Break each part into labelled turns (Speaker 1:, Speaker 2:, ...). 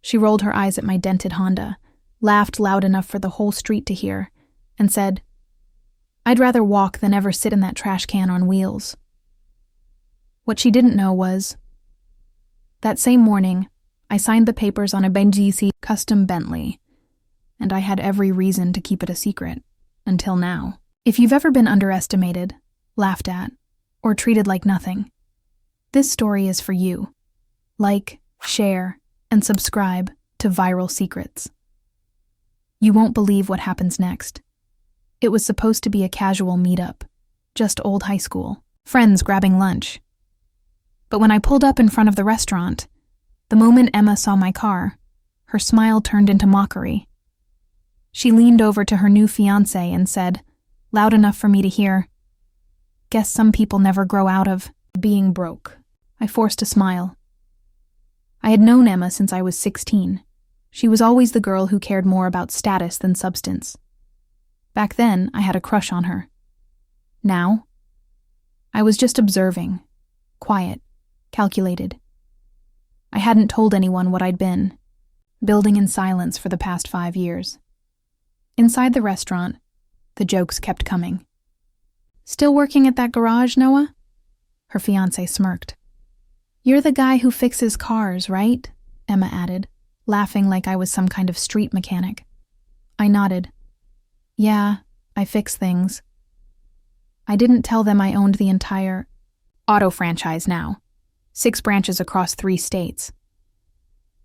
Speaker 1: She rolled her eyes at my dented Honda, laughed loud enough for the whole street to hear, and said, "I'd rather walk than ever sit in that trash can on wheels." What she didn't know was, that same morning, I signed the papers on a Bentley custom Bentley, and I had every reason to keep it a secret, until now. If you've ever been underestimated, laughed at, or treated like nothing, this story is for you. Like, share, and subscribe to Viral Secrets. You won't believe what happens next. It was supposed to be a casual meetup, just old high school, friends grabbing lunch. But when I pulled up in front of the restaurant, the moment Emma saw my car, her smile turned into mockery. She leaned over to her new fiancé and said, loud enough for me to hear, "Guess some people never grow out of being broke." I forced a smile. I had known Emma since I was 16. She was always the girl who cared more about status than substance. Back then, I had a crush on her. Now, I was just observing, quiet, calculated. I hadn't told anyone what I'd been, building in silence for the past 5 years. Inside the restaurant, the jokes kept coming. "Still working at that garage, Noah?" Her fiancé smirked. "You're the guy who fixes cars, right?" Emma added, laughing like I was some kind of street mechanic. I nodded. "Yeah, I fix things." I didn't tell them I owned the entire auto franchise now, 6 branches across 3 states.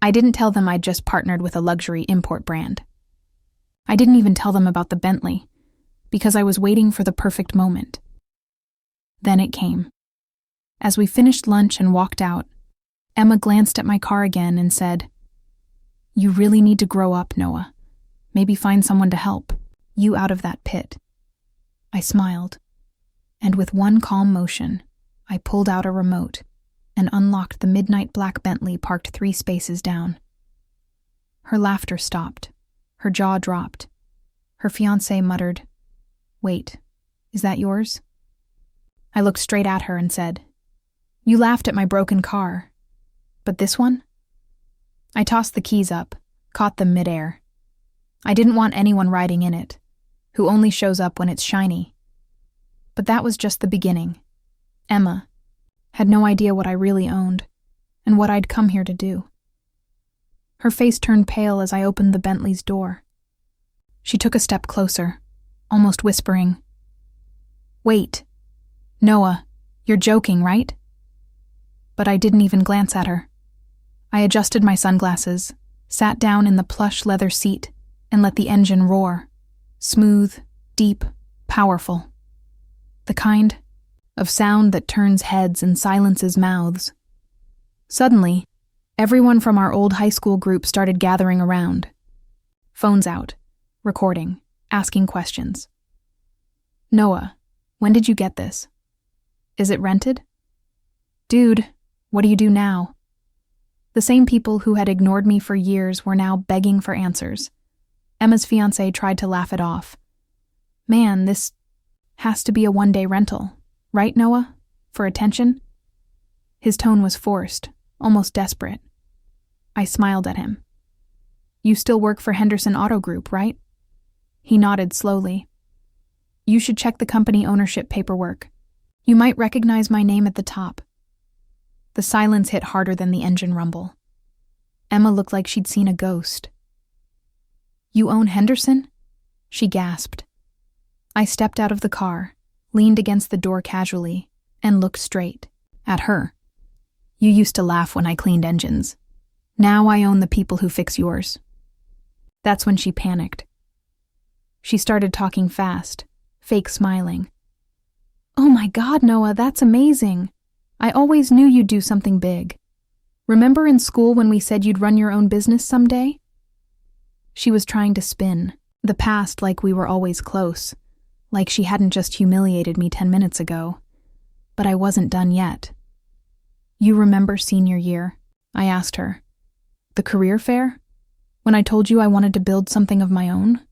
Speaker 1: I didn't tell them I'd just partnered with a luxury import brand. I didn't even tell them about the Bentley, because I was waiting for the perfect moment. Then it came. As we finished lunch and walked out, Emma glanced at my car again and said, "You really need to grow up, Noah. Maybe find someone to help you out of that pit." I smiled, and with one calm motion, I pulled out a remote and unlocked the midnight black Bentley parked 3 spaces down. Her laughter stopped. Her jaw dropped. Her fiancé muttered, "Wait, is that yours?" I looked straight at her and said, "You laughed at my broken car. But this one?" I tossed the keys up, caught them midair. I didn't want anyone riding in it, who only shows up when it's shiny. But that was just the beginning. Emma had no idea what I really owned, and what I'd come here to do. Her face turned pale as I opened the Bentley's door. She took a step closer, almost whispering, "Wait, Noah, you're joking, right?" But I didn't even glance at her. I adjusted my sunglasses, sat down in the plush leather seat, and let the engine roar. Smooth, deep, powerful. The kind of sound that turns heads and silences mouths. Suddenly, everyone from our old high school group started gathering around. Phones out, recording, asking questions. "Noah, when did you get this? Is it rented? Dude, what do you do now?" The same people who had ignored me for years were now begging for answers. Emma's fiancé tried to laugh it off. "Man, this has to be a one-day rental, right, Noah? For attention?" His tone was forced, almost desperate. I smiled at him. "You still work for Henderson Auto Group, right?" He nodded slowly. "You should check the company ownership paperwork. You might recognize my name at the top." The silence hit harder than the engine rumble. Emma looked like she'd seen a ghost. "You own Henderson?" she gasped. I stepped out of the car, leaned against the door casually, and looked straight at her. "You used to laugh when I cleaned engines. Now I own the people who fix yours." That's when she panicked. She started talking fast, fake smiling. "Oh my God, Noah, that's amazing. I always knew you'd do something big. Remember in school when we said you'd run your own business someday?" She was trying to spin the past like we were always close, like she hadn't just humiliated me 10 minutes ago. But I wasn't done yet. "You remember senior year?" I asked her. "The career fair? When I told you I wanted to build something of my own?"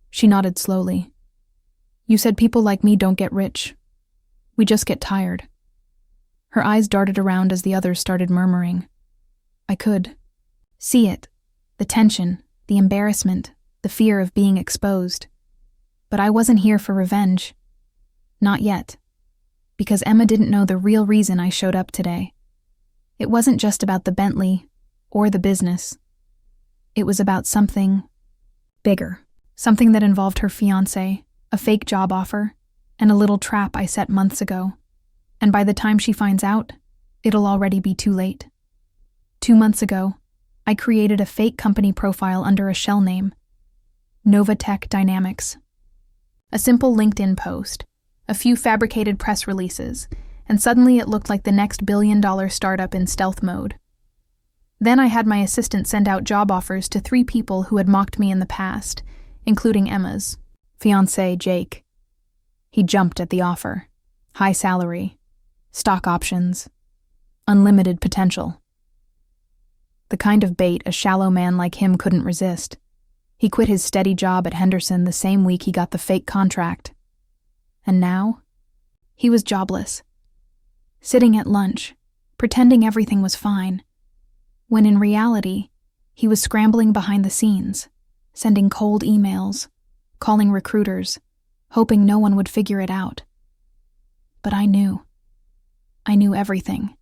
Speaker 1: She nodded slowly. "You said people like me don't get rich. We just get tired." Her eyes darted around as the others started murmuring. I could see it, The tension, the embarrassment, the fear of being exposed. But I wasn't here for revenge. Not yet. Because Emma didn't know the real reason I showed up today. It wasn't just about the Bentley or the business. It was about something bigger. Something that involved her fiancé, a fake job offer, and a little trap I set months ago. And by the time she finds out, it'll already be too late. 2 months ago, I created a fake company profile under a shell name, Novatech Dynamics. A simple LinkedIn post, a few fabricated press releases, and suddenly it looked like the next billion-dollar startup in stealth mode. Then I had my assistant send out job offers to 3 people who had mocked me in the past, including Emma's fiancé, Jake. He jumped at the offer. High salary, stock options, unlimited potential. The kind of bait a shallow man like him couldn't resist. He quit his steady job at Henderson the same week he got the fake contract. And now, he was jobless. Sitting at lunch, pretending everything was fine, when in reality, he was scrambling behind the scenes, sending cold emails, calling recruiters, hoping no one would figure it out. But I knew. I knew everything.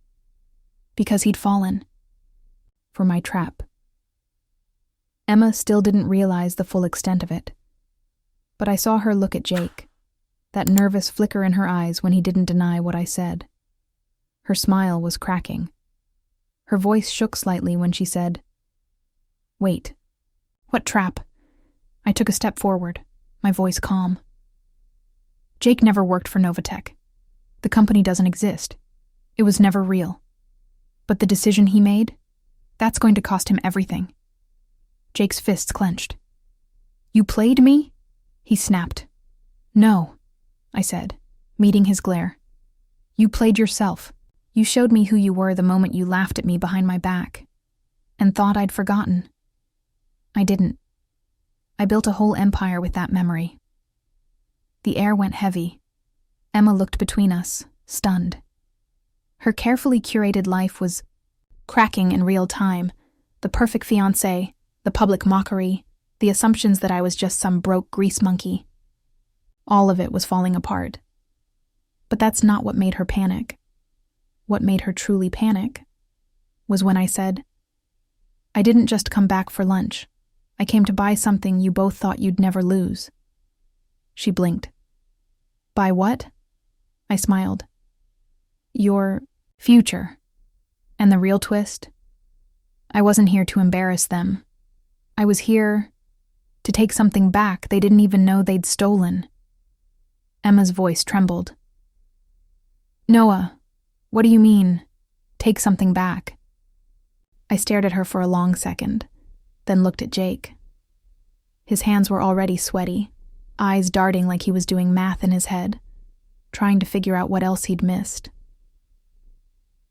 Speaker 1: Because he'd fallen. For my trap. Emma still didn't realize the full extent of it. But I saw her look at Jake, that nervous flicker in her eyes when he didn't deny what I said. Her smile was cracking. Her voice shook slightly when she said, "Wait. What trap?" I took a step forward, my voice calm. Jake never worked for Novatech. The company doesn't exist. It was never real. But the decision he made, that's going to cost him everything. Jake's fists clenched. "You played me?" he snapped. "No," I said, meeting his glare. "You played yourself. You showed me who you were the moment you laughed at me behind my back, and thought I'd forgotten. I didn't. I built a whole empire with that memory." The air went heavy. Emma looked between us, stunned. Her carefully curated life was cracking in real time. The perfect fiancé, the public mockery, the assumptions that I was just some broke grease monkey. All of it was falling apart. But that's not what made her panic. What made her truly panic was when I said, "I didn't just come back for lunch. I came to buy something you both thought you'd never lose." She blinked. "Buy what?" I smiled. "Your future." And the real twist? I wasn't here to embarrass them. I was here to take something back they didn't even know they'd stolen. Emma's voice trembled. "Noah, what do you mean, take something back?" I stared at her for a long second, then looked at Jake. His hands were already sweaty, eyes darting like he was doing math in his head, trying to figure out what else he'd missed.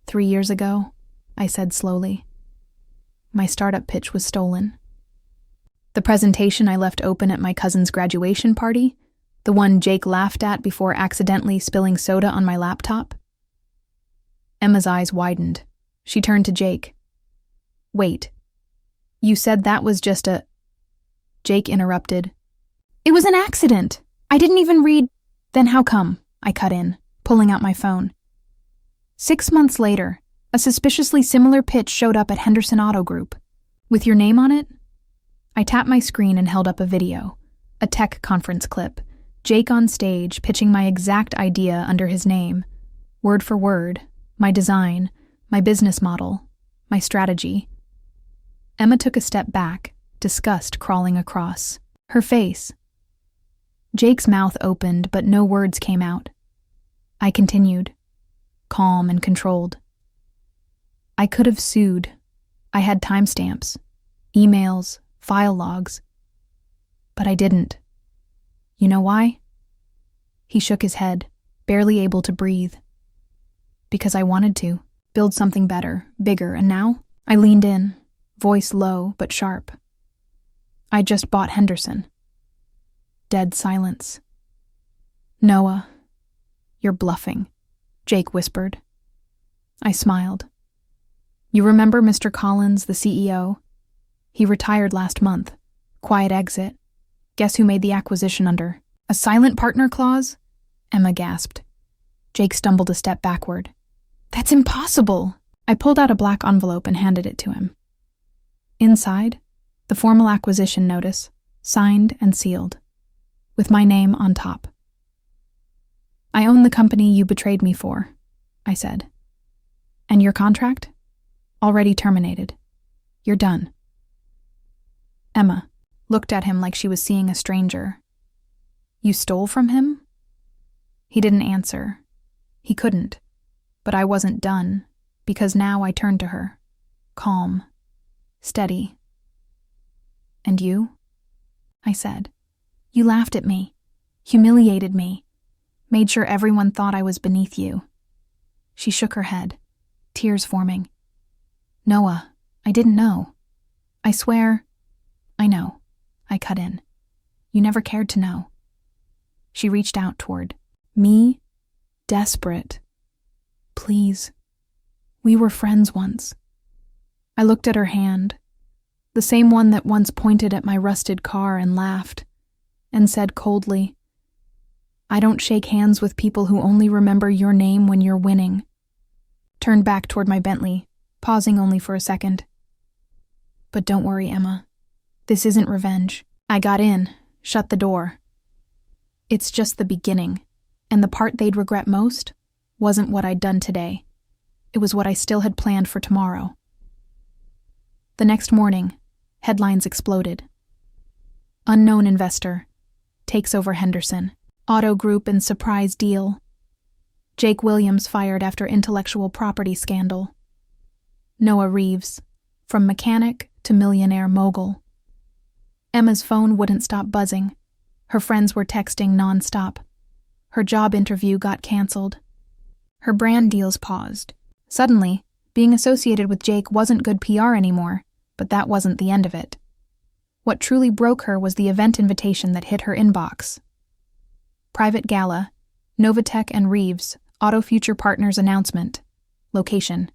Speaker 1: 3 years ago, I said slowly, my startup pitch was stolen. The presentation I left open at my cousin's graduation party, the one Jake laughed at before accidentally spilling soda on my laptop. Emma's eyes widened. She turned to Jake. "Wait, you said that was just a..." Jake interrupted. "It was an accident. I didn't even read..." "Then how come?" I cut in, pulling out my phone. 6 months later, a suspiciously similar pitch showed up at Henderson Auto Group. With your name on it? I tapped my screen and held up a video, a tech conference clip, Jake on stage pitching my exact idea under his name, word for word, my design, my business model, my strategy. Emma took a step back, disgust crawling across her face. Jake's mouth opened, but no words came out. I continued, calm and controlled. I could have sued. I had timestamps, emails, file logs. But I didn't. You know why? He shook his head, barely able to breathe. Because I wanted to, build something better, bigger, and now I leaned in, voice low but sharp. I just bought Henderson. Dead silence. "Noah, you're bluffing," Jake whispered. I smiled. "You remember Mr. Collins, the CEO? He retired last month. Quiet exit. Guess who made the acquisition under a silent partner clause? Emma gasped. Jake stumbled a step backward. That's impossible! I pulled out a black envelope and handed it to him. Inside, the formal acquisition notice, signed and sealed, with my name on top. I own the company you betrayed me for, I said. And your contract? Already terminated. You're done. Emma looked at him like she was seeing a stranger. You stole from him? He didn't answer. He couldn't. But I wasn't done, because now I turned to her, calm, steady. And you? I said. You laughed at me, humiliated me, made sure everyone thought I was beneath you. She shook her head, tears forming. Noah, I didn't know. I swear, I know. I cut in. You never cared to know. She reached out toward me, desperate. Please. We were friends once. I looked at her hand, the same one that once pointed at my rusted car and laughed, and said coldly, I don't shake hands with people who only remember your name when you're winning. Turned back toward my Bentley, pausing only for a second. But don't worry, Emma. This isn't revenge. I got in, shut the door. It's just the beginning, and the part they'd regret most wasn't what I'd done today. It was what I still had planned for tomorrow. The next morning, headlines exploded. Unknown investor takes over Henderson. Auto group and surprise deal. Jake Williams fired after intellectual property scandal. Noah Reeves, from mechanic to millionaire mogul. Emma's phone wouldn't stop buzzing. Her friends were texting nonstop. Her job interview got canceled. Her brand deals paused. Suddenly, being associated with Jake wasn't good PR anymore, but that wasn't the end of it. What truly broke her was the event invitation that hit her inbox. Private gala, Novatech and Reeves, Auto Future Partners announcement. Location,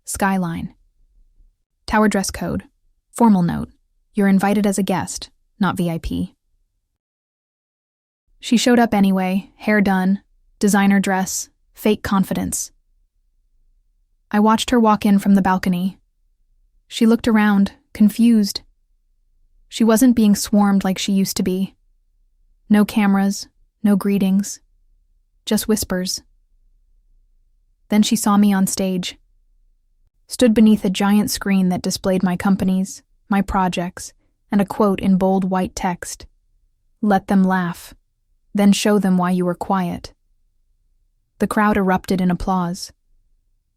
Speaker 1: Skyline. Tower dress code. Formal note. You're invited as a guest, not VIP. She showed up anyway, hair done, designer dress, fake confidence. I watched her walk in from the balcony. She looked around, confused. She wasn't being swarmed like she used to be. No cameras, no greetings, just whispers. Then she saw me on stage. Stood beneath a giant screen that displayed my companies, my projects, and a quote in bold white text. Let them laugh, then show them why you were quiet. The crowd erupted in applause.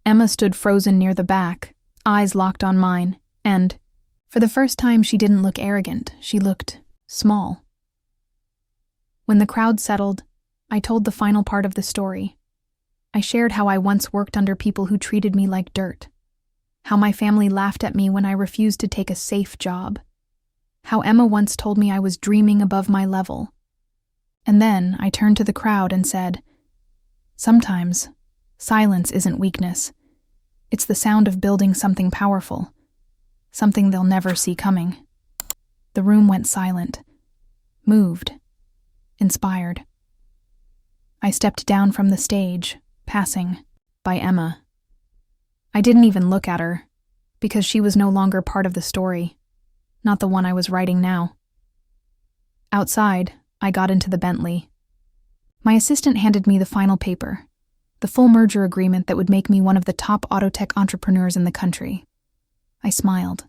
Speaker 1: Emma stood frozen near the back, eyes locked on mine, and, for the first time, she didn't look arrogant. She looked small. When the crowd settled, I told the final part of the story. I shared how I once worked under people who treated me like dirt. How my family laughed at me when I refused to take a safe job. How Emma once told me I was dreaming above my level. And then I turned to the crowd and said, sometimes, silence isn't weakness. It's the sound of building something powerful. Something they'll never see coming. The room went silent. Moved. Inspired. I stepped down from the stage, passing by Emma. I didn't even look at her, because she was no longer part of the story, not the one I was writing now. Outside, I got into the Bentley. My assistant handed me the final paper, the full merger agreement that would make me one of the top auto tech entrepreneurs in the country. I smiled.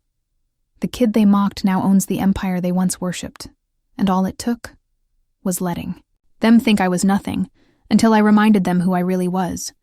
Speaker 1: The kid they mocked now owns the empire they once worshipped, and all it took was letting them think I was nothing, until I reminded them who I really was.